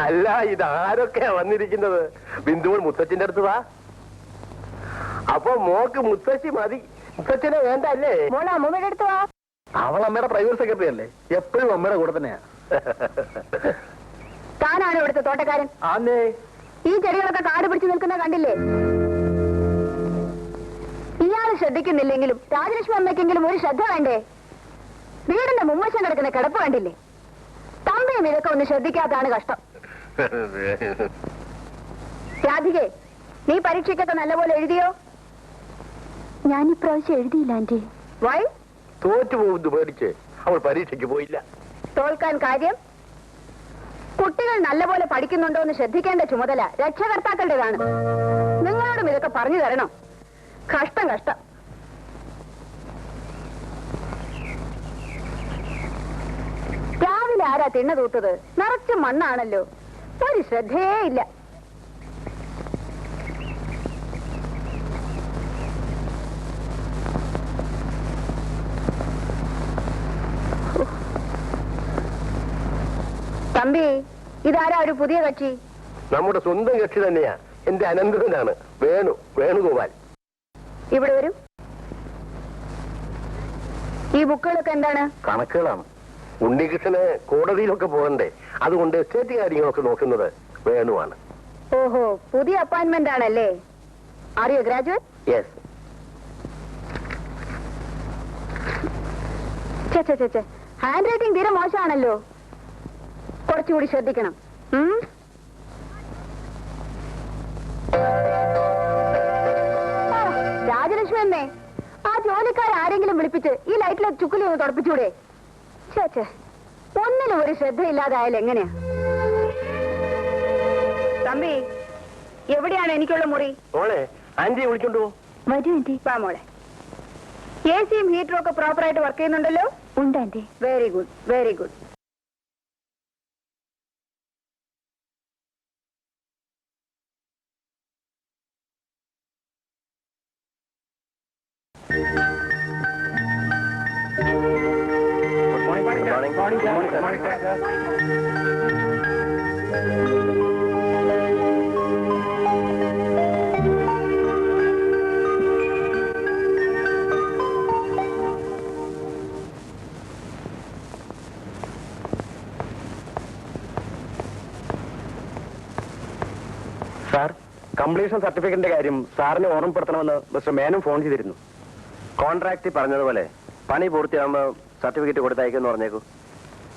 അല്ല, ഇതാരൊക്കെയാ വന്നിരിക്കുന്നത്? ബിന്ദുവൻ മുത്തച്ഛന്റെ അടുത്ത് വാ. അപ്പൊ മോക്ക് മുത്തശ്ശി മതി, മുത്തച്ഛനെ വേണ്ട അല്ലേ? മോളെ അമ്മൂമ്മയുടെ അടുത്ത് വാ. അവൾ അമ്മയുടെ പ്രൈവറ്റ് സെക്രട്ടറി അല്ലേ, എപ്പോഴും അമ്മയുടെ കൂടെ തന്നെയാ. താനാണ് ഇവിടുത്തെ തോട്ടക്കാരൻ? ആന്നേ. ഈ ചെടികളൊക്കെ കാട് പിടിച്ചു നിൽക്കുന്ന കണ്ടില്ലേ? ഇയാൾ ശ്രദ്ധിക്കുന്നില്ലെങ്കിലും രാജലക്ഷ്മി അമ്മയ്ക്കെങ്കിലും ഒരു ശ്രദ്ധ വേണ്ടേ? വീടിന്റെ മുമ്മശം കിടക്കുന്ന കിടപ്പ് കണ്ടില്ലേ? തമ്പയും ഇതൊക്കെ ഒന്ന് ശ്രദ്ധിക്കാത്തതാണ് കഷ്ടം. രാധികേ, നീ പരീക്ഷയ്ക്കൊക്കെ നല്ലപോലെ എഴുതിയോ? ഞാൻ ഇപ്രാവശ്യം എഴുതിയില്ല ആന്റി. വൈ? തോറ്റുപോകുന്നു പേടിച്ച് അവൾ പരീക്ഷയ്ക്ക് പോയില്ല. തോൽക്കാൻ കാര്യം? കുട്ടികൾ നല്ലപോലെ പഠിക്കുന്നുണ്ടോ എന്ന് ശ്രദ്ധിക്കേണ്ട ചുമതല രക്ഷകർത്താക്കളുടേതാണ്. നിങ്ങളോടും ഇതൊക്കെ പറഞ്ഞു തരണം. കഷ്ടം കഷ്ടം. രാവിലെ ആരാ തിണ്ണ തൂത്തത്? നിറച്ച് മണ്ണാണല്ലോ, ഒരു ശ്രദ്ധയേ ഇല്ല. തമ്പി, ഇതാരാ ഒരു പുതിയ കക്ഷി? നമ്മുടെ സ്വന്തം കക്ഷി തന്നെയാ, എന്റെ അനന്തരനാണ്, വേണുഗോപാൽ. ഇവിടെ വരൂ. ഈ ബുക്കുകളൊക്കെ എന്താണ്? കണക്കുകളാണ്. ഉണ്ണികൃഷ്ണന് കോടതിയിലൊക്കെ പോകണ്ടേ, അതുകൊണ്ട് എസ്റ്റേറ്റ് കാര്യങ്ങളൊക്കെ നോക്കുന്നത് വേണുവാണ്. ഓഹോ, പുതിയ അപ്പോയിന്റ്മെന്റ് ആണല്ലേ? Are you graduate? Yes. Hand writing തീരെ മോശമാണല്ലോ, കുറച്ചുകൂടി ശ്രദ്ധിക്കണം. രാജലക്ഷ്മി അമ്മേ, ആ ജോലിക്കാരെങ്കിലും വിളിപ്പിച്ച് ഈ ലൈറ്റിലെ ചുക്കുലി ഒന്ന് തുടപ്പിച്ചൂടെ? ചേച്ചേ, ഒന്നിനും ഒരു ശ്രദ്ധയില്ലാതായാലും എങ്ങനെയാ? തമ്പി, എവിടെയാണ് എനിക്കുള്ള മുറി? മോളെ, ആന്റിയെ വിളിച്ചോണ്ടു പോ. വരൂ ആന്റി. വാ മോളെ. എ സിയും ഹീറ്ററും ഒക്കെ പ്രോപ്പറായിട്ട് വർക്ക് ചെയ്യുന്നുണ്ടല്ലോ? ഉണ്ട് aunty. Very good, very good. Sir, completion സർട്ടിഫിക്കറ്റിന്റെ കാര്യം സാറിനെ ഓർമ്മപ്പെടുത്തണമെന്ന് മിസ്റ്റർ മേനും ഫോൺ ചെയ്തിരുന്നു. കോൺട്രാക്ട് പറഞ്ഞതുപോലെ പണി പൂർത്തിയാകുമ്പോൾ സർട്ടിഫിക്കറ്റ് കൊടുത്തയക്കുമെന്ന് പറഞ്ഞേക്കൂ.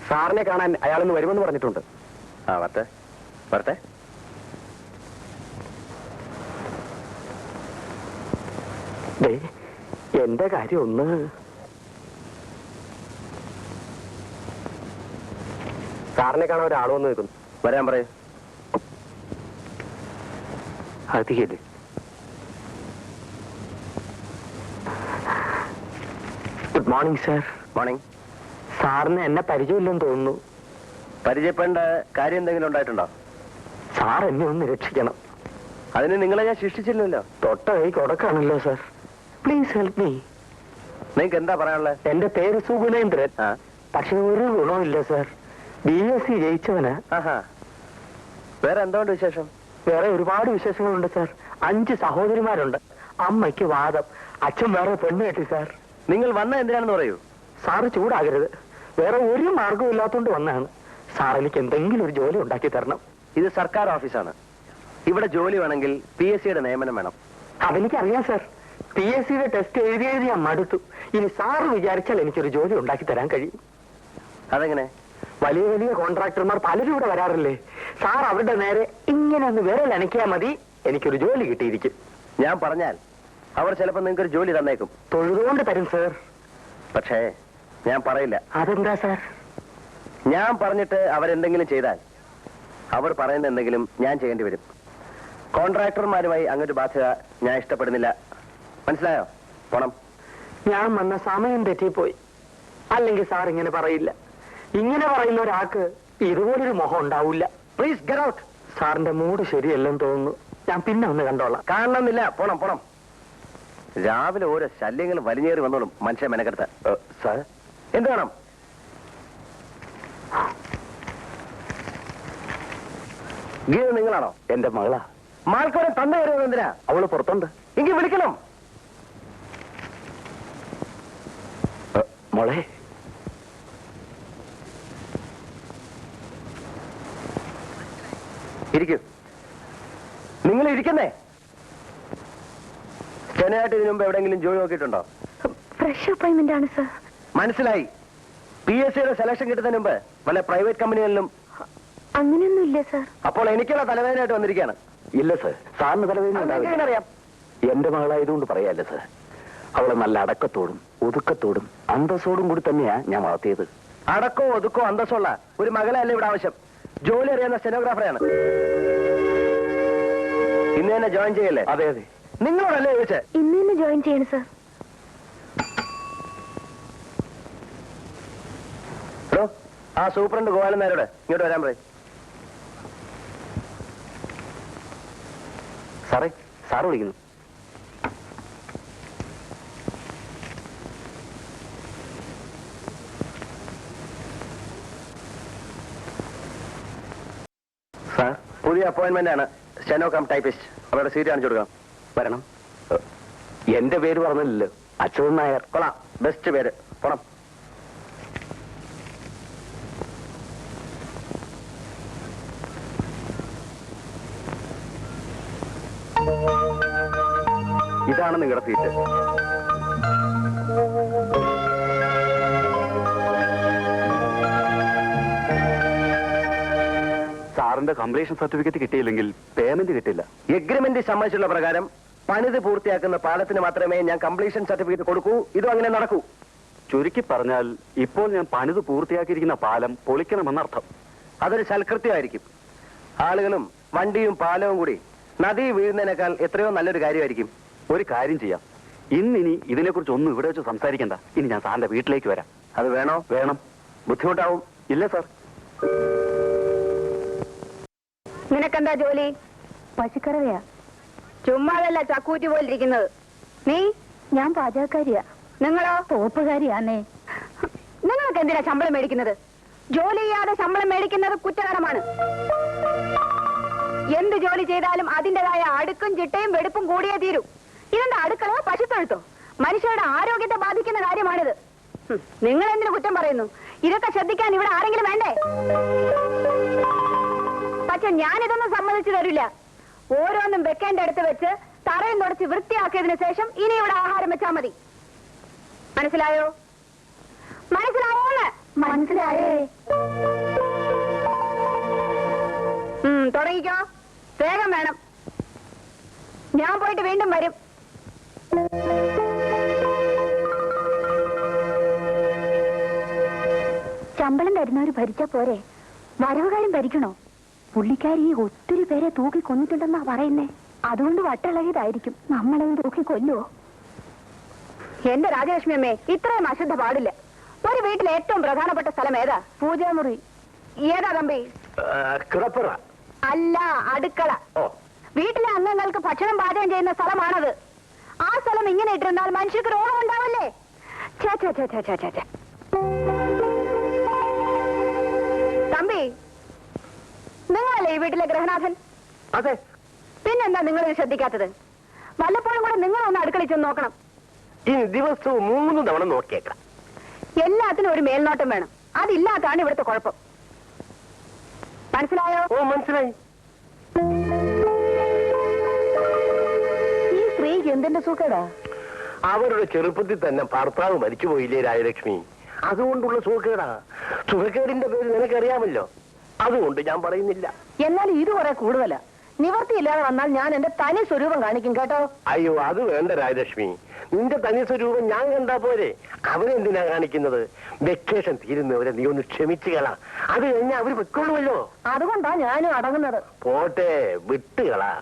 സാറിനെ കാണാൻ അയാളൊന്ന് വരുമെന്ന് പറഞ്ഞിട്ടുണ്ട്. ആ, വരട്ടെ വരട്ടെ. എന്റെ കാര്യം ഒന്ന് സാറിനെ കാണാൻ ഒരാൾ വന്ന് നിൽക്കുന്നു. വരാൻ പറയൂ. അധികല്ലേ? Good morning sir. മോർണിംഗ്. സാറിന് എന്നെ പരിചയമില്ലെന്ന് തോന്നുന്നു. പരിചയപ്പെടേണ്ട കാര്യം എന്തെങ്കിലും ഉണ്ടായിട്ടുണ്ടോ? സാർ എന്നെ ഒന്ന് രക്ഷിക്കണം. അതിന് നിങ്ങളെ ഞാൻ ശിക്ഷിച്ചില്ലല്ലോ. തൊട്ട കൈ കൊടുക്കാണല്ലോ സാർ. Please help me. നിങ്ങൾക്ക് എന്താ പറയാനുള്ളത്? എന്റെ പേര് സുഗുണേന്ദ്രൻ. പക്ഷെ ഒരു ഗുണമില്ല സാർ. BSc ജയിച്ചവന്. വേറെ എന്തുകൊണ്ട് വിശേഷം? വേറെ ഒരുപാട് വിശേഷങ്ങളുണ്ട് സാർ. 5 സഹോദരിമാരുണ്ട്. അമ്മയ്ക്ക് വാദം, അച്ഛൻ വേറെ പെണ്ണ് കെട്ടി സാർ. നിങ്ങൾ വന്ന എന്തിനാണെന്ന് പറയൂ. സാറ് ചൂടാകരുത്. വേറെ ഒരു മാർഗവും ഇല്ലാത്തോണ്ട് വന്നാണ്. സാർ എനിക്ക് എന്തെങ്കിലും ഒരു ജോലി ഉണ്ടാക്കി തരണം. ഇത് സർക്കാർ ഓഫീസാണ്. ഇവിടെ ജോലി വേണമെങ്കിൽ PSCയുടെ നിയമനം വേണം. അതെനിക്കറിയാം സാർ. PSCയുടെ ടെസ്റ്റ് എഴുതി ഞാൻ മടുത്തു. ഇനി സാറ് വിചാരിച്ചാൽ എനിക്കൊരു ജോലി ഉണ്ടാക്കി തരാൻ കഴിയും. അതെങ്ങനെ? വലിയ വലിയ കോൺട്രാക്ടർമാർ പലരും ഇവിടെ വരാറില്ലേ? സാർ അവരുടെ നേരെ ഇങ്ങനെ ഒന്ന് വിരൽ അനക്കിയാൽ മതി, എനിക്കൊരു ജോലി കിട്ടിയിരിക്കും. ഞാൻ പറഞ്ഞാൽ അവർ ചിലപ്പോൾ നിങ്ങൾക്കൊരു ജോലി തന്നേക്കും. തൊഴുതുകൊണ്ട് തരും സാർ. പക്ഷേ ഞാൻ പറയില്ല. അതെന്താ സാർ? ഞാൻ പറഞ്ഞിട്ട് അവരെന്തെങ്കിലും ചെയ്താൽ അവർ പറയുന്ന എന്തെങ്കിലും ഞാൻ ചെയ്യേണ്ടി വരും. കോൺട്രാക്ടർമാരുമായി അങ്ങൊരു ബാധ്യത ഞാൻ ഇഷ്ടപ്പെടുന്നില്ല. മനസ്സിലായോ? പോണം. ഞാൻ വന്ന സമയം തെറ്റിപ്പോയി. അല്ലെങ്കിൽ സാർ ഇങ്ങനെ പറയില്ല. ഇങ്ങനെ പറയുന്ന ഒരാൾക്ക് ഇതുപോലൊരു മോഹം ഉണ്ടാവില്ല. Please get out. സാറിന്റെ മൂഡ് ശരിയല്ലെന്ന് തോന്നുന്നു. ഞാൻ പിന്നെ ഒന്ന് കണ്ടോളാം. കാണണമെന്നില്ല. പോണം പോണം. രാവിലെ ഓരോ ശല്യങ്ങൾ വലിഞ്ഞേറി വന്നോളും മനുഷ്യ മെനക്കെടുത്ത്. സാർ, എന്ത് വേണം? ഗീത നിങ്ങളാണോ? എന്റെ മകളാ. മാൾക്കോടെ തന്ന വരുന്നത് എന്തിനാ? അവള് പുറത്തുണ്ട്. എങ്കിൽ വിളിക്കണം. മോളെ, ഇരിക്കൂ. നിങ്ങൾ ഇരിക്കുന്നേ. സ്റ്റെനോയായിട്ട് ഇതിനു മുമ്പ് എവിടെയെങ്കിലും ജോലി നോക്കിയിട്ടുണ്ടോ? ഫ്രഷ് അപ്പോയിന്റ്മെന്റ് ആണ് സർ. മനസ്സിലായി. PSCയുടെ സെലക്ഷൻ കിട്ടുന്നതിന് മുമ്പ് വല്ല പ്രൈവറ്റ് കമ്പനികളിലും? അങ്ങനെയൊന്നും ഇല്ല സർ. അപ്പോൾ എനിക്കുള്ള തലവേദനയായിട്ട് വന്നിരിക്കുകയാണ്. ഇല്ല സർ, സാറിന് തലവേദന ഉണ്ടാവില്ല. അറിയാം. എന്റെ മകളായതുകൊണ്ട് പറയാല്ല സർ. അവളെ നല്ല അടക്കത്തോടും ഒതുക്കത്തോടും അന്തസ്സോടും കൂടി തന്നെയാ ഞാൻ വളർത്തിയത്. അടക്കോ ഒതുക്കോ അന്തസ്സുള്ള ഒരു മകളെ അല്ല ഇവിടെ ആവശ്യം. ജോലി അറിയുന്ന സ്റ്റെനോഗ്രാഫറെയാണ്. ഇന്ന് തന്നെ ജോയിൻ ചെയ്യല്ലേ? അതെ അതെ. നിങ്ങളോടല്ലേ ചോദിച്ചേ? ഇന്ന് തന്നെ ജോയിൻ ചെയ്യണം സർ. ഹലോ, ആ സൂപ്രണ്ട് ഗോപാലൻ നായരോട് ഇങ്ങോട്ട് വരാൻ പറയും. സാറേ, സാറ് വിളിക്കുന്നു. സാർ, പുതിയ അപ്പോയിന്റ്മെന്റ് ആണ്. Steno cum typist. അവരുടെ സീറ്റ് കാണിച്ചു കൊടുക്കാം. വരണം. എന്റെ പേര് പറഞ്ഞില്ലല്ലോ. അച്യുതൻ നായർ. കൊള്ളാം, ബെസ്റ്റ് പേര്. പോണം. ഇതാണ് നിങ്ങളുടെ സീറ്റ്. സാറിന്റെ കംപ്ലീഷൻ സർട്ടിഫിക്കറ്റ് കിട്ടിയില്ലെങ്കിൽ പേയ്മെന്റ് കിട്ടില്ല. എഗ്രിമെന്റ് സമ്മതിച്ചുള്ള പ്രകാരം പണിത് പൂർത്തിയാക്കുന്ന പാലത്തിന് മാത്രമേ ഞാൻ കംപ്ലീഷൻ സർട്ടിഫിക്കറ്റ് കൊടുക്കൂ. ഇതും അങ്ങനെ നടക്കൂ. ചുരുക്കി പറഞ്ഞാൽ ഇപ്പോൾ ഞാൻ പണിത് പൂർത്തിയാക്കിയിരിക്കുന്ന പാലം പൊളിക്കണമെന്നർത്ഥം. അതൊരു സൽകൃത്യമായിരിക്കും. ആളുകളും വണ്ടിയും പാലവും കൂടി നദി വീഴുന്നതിനേക്കാൾ എത്രയോ നല്ലൊരു കാര്യമായിരിക്കും. ഒരു കാര്യം ചെയ്യാം, ഇന്നിനി ഇതിനെക്കുറിച്ച് ഒന്നും ഇവിടെ വെച്ച് സംസാരിക്കണ്ട. ഇനി ഞാൻ സാറിന്റെ വീട്ടിലേക്ക് വരാം. അത് വേണോ? വേണം. ബുദ്ധിമുട്ടാവും. ഇല്ല സാർ. നിനക്കെന്താ ജോലി? പശുക്കറവയാ. ചുമ്മാതല്ല ചക്കൂറ്റി പോലിരിക്കുന്നത്. നീ? ഞാൻ പാചകക്കാരിയാ. നിങ്ങളോ? തോപ്പുകാരിയാന്നേ. നിങ്ങൾക്ക് എന്തിനാ ശമ്പളം മേടിക്കുന്നത്? ജോലി ചെയ്യാതെ ശമ്പളം മേടിക്കുന്നത് കുറ്റകരമാണ്. എന്ത് ജോലി ചെയ്താലും അതിന്റേതായ അടുക്കും ചിട്ടയും വെടുപ്പും കൂടിയേ തീരൂ. ഇതെന്താ അടുക്കളയോ പശുത്തൊഴുത്തോ? മനുഷ്യരുടെ ആരോഗ്യത്തെ ബാധിക്കുന്ന കാര്യമാണിത്. നിങ്ങൾ എന്തിനു കുറ്റം പറയുന്നു? ഇതൊക്കെ ശ്രദ്ധിക്കാൻ ഇവിടെ ആരെങ്കിലും വേണ്ടേ? പക്ഷെ ഞാനിതൊന്നും സമ്മതിച്ചു തരില്ല. ഓരോന്നും വെക്കേണ്ട അടുത്ത് വെച്ച് തറയും തുടച്ച് വൃത്തിയാക്കിയതിനു ശേഷം ഇനി ഇവിടെ ആഹാരം വെച്ചാൽ മതി. മനസ്സിലായോ? മനസ്സിലായോന്ന്? മനസ്സിലായേ. തുടങ്ങിക്കോ. വേഗം വേണം. ഞാൻ പോയിട്ട് വീണ്ടും വരും. ശമ്പളം തരുന്നവര് ഭരിച്ചാ പോരെ, വരവുകാരും ഭരിക്കണോ? പുള്ളിക്കാരി ഒത്തിരി പേരെ തൂക്കി കൊന്നിട്ടുണ്ടെന്നാ പറയുന്നേ. അതുകൊണ്ട് വട്ടിളകിയതായിരിക്കും. നമ്മളത് തൂക്കി കൊല്ലുവോ? എന്റെ രാജലക്ഷ്മി അമ്മേ, ഇത്രയും അശുദ്ധ പാടില്ല. ഒരു വീട്ടിലെ ഏറ്റവും പ്രധാനപ്പെട്ട സ്ഥലം ഏതാ? പൂജാമുറി. ഏതാ തമ്പി? കിടപ്പുറ അല്ല, അടുക്കള. വീട്ടിലെ അംഗങ്ങൾക്ക് ഭക്ഷണം പാചകം ചെയ്യുന്ന സ്ഥലമാണത്. ആ സ്ഥലം ഇങ്ങനെ ഇട്ടിരുന്നാൽ മനുഷ്യർക്ക് രോഗം ഉണ്ടാവില്ലേ? തമ്പി, നിങ്ങളല്ലേ ഈ വീട്ടിലെ ഗൃഹനാഥൻ? അതെ. പിന്നെന്താ നിങ്ങൾ ഇത് ശ്രദ്ധിക്കാത്തത്? വല്ലപ്പോഴും കൂടെ നിങ്ങളൊന്ന് അടുക്കളയിൽ ചെന്ന് നോക്കണം. ഇനി ദിവസവും 3 തവണ നോക്കിയേക്കാം. എല്ലാത്തിനും ഒരു മേൽനോട്ടം വേണം. അതില്ലാത്താണ് ഇവിടുത്തെ കുഴപ്പം. മനസ്സിലായോ? ഓ, മനസ്സിലായി. ഈ സ്ത്രീക്ക് എന്തിന്റെ സുഖടാ? അവരുടെ ചെറുപ്പത്തിൽ തന്നെ ഭർത്താവ് മരിച്ചുപോയില്ലേ രാജലക്ഷ്മി? അതുകൊണ്ടുള്ള സുഖക്കേടാ. സുഖക്കേടിന്റെ പേര് നിനക്കറിയാമല്ലോ. അതുകൊണ്ട് ഞാൻ പറയുന്നില്ല. എന്നാൽ ഇത് കുറെ കൂടുതലാ. നിവർത്തിയില്ലാതെ വന്നാൽ ഞാൻ എന്റെ തനി സ്വരൂപം കാണിക്കും കേട്ടോ. അയ്യോ, അത് വേണ്ട രാജലക്ഷ്മി. നിന്റെ തനി സ്വരൂപം ഞാൻ കണ്ടാ പോരെ. അവരെന്തിനാ കാണിക്കുന്നത്? വെക്കേഷൻ തീരുന്നവരെ നീ ഒന്ന് ക്ഷമിച്ചുകളാ. അത് കഴിഞ്ഞാൽ അവര് വെക്കൊള്ളുമല്ലോ. അതുകൊണ്ടാ ഞാനും അടങ്ങുന്നത്. പോട്ടെ, വിട്ടുകളാ.